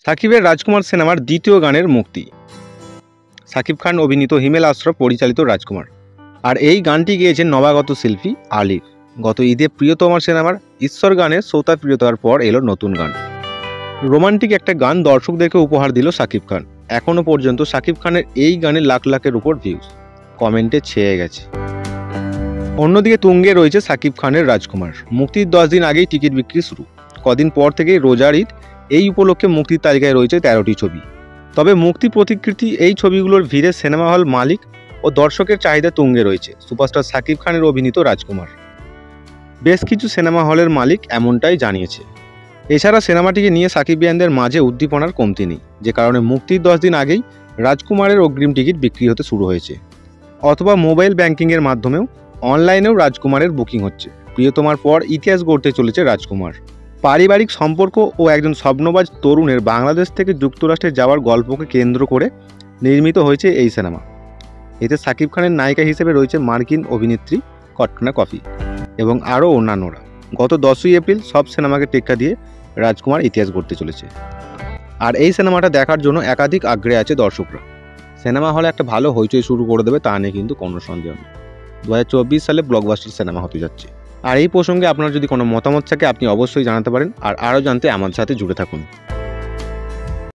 সাকিবের রাজকুমার সিনেমার দ্বিতীয় গানের মুক্তি। সাকিব খান অভিনীত হিমেল আশরাফ পরিচালিত রাজকুমার, আর এই গানটি গেয়েছেন নবাগত শিল্পী আলিফ। গত ঈদে প্রিয়তমার সিনেমার ঈশ্বর গানে শ্রোতা প্রিয়তার পর এলো নতুন গান। রোমান্টিক একটা গান দর্শকদেরকে উপহার দিল সাকিব খান। এখনও পর্যন্ত সাকিব খানের এই গানে লাখ লাখের উপর ভিউজ, কমেন্টে ছেয়ে গেছে। অন্যদিকে তুঙ্গে রয়েছে সাকিব খানের রাজকুমার। মুক্তির 10 দিন আগেই টিকিট বিক্রি শুরু। কদিন পর থেকেই রোজার ঈদ, এই উপলক্ষে মুক্তির তালিকায় রয়েছে 13টি ছবি। তবে মুক্তি প্রতিকৃতি এই ছবিগুলোর ভিড়ে সিনেমা হল মালিক ও দর্শকের চাহিদা তুঙ্গে রয়েছে সুপারস্টার সাকিব খানের অভিনীত রাজকুমার। বেশ কিছু সিনেমা হলের মালিক এমনটাই জানিয়েছে। এছাড়া সিনেমাটিকে নিয়ে সাকিবিয়ানদের মাঝে উদ্দীপনার কমতি নেই, যে কারণে মুক্তির 10 দিন আগেই রাজকুমারের অগ্রিম টিকিট বিক্রি হতে শুরু হয়েছে। অথবা মোবাইল ব্যাংকিংয়ের মাধ্যমেও অনলাইনেও রাজকুমারের বুকিং হচ্ছে। প্রিয়তমার পর ইতিহাস গড়তে চলেছে রাজকুমার। পারিবারিক সম্পর্ক ও একজন স্বপ্নবাজ তরুণের বাংলাদেশ থেকে যুক্তরাষ্ট্রে যাওয়ার গল্পকে কেন্দ্র করে নির্মিত হয়েছে এই সিনেমা। এতে সাকিব খানের নায়িকা হিসেবে রয়েছে মার্কিন অভিনেত্রী কটরিনা কাইফ এবং আরও অন্যান্যরা। গত 10ই এপ্রিল সব সিনেমাকে টেক্কা দিয়ে রাজকুমার ইতিহাস গড়তে চলেছে। আর এই সিনেমাটা দেখার জন্য একাধিক আগ্রহে আছে দর্শকরা। সিনেমা হলে একটা ভালো হইচই শুরু করে দেবে, তা নিয়ে কিন্তু কোনো সন্দেহ নেই। 2024 সালে ব্লকবাস্টার সিনেমা হতে যাচ্ছে। আর এই প্রসঙ্গে আপনার যদি কোনো মতামত থাকে আপনি অবশ্যই জানাতে পারেন। আর আরও জানতে আমার সাথে জুড়ে থাকুন।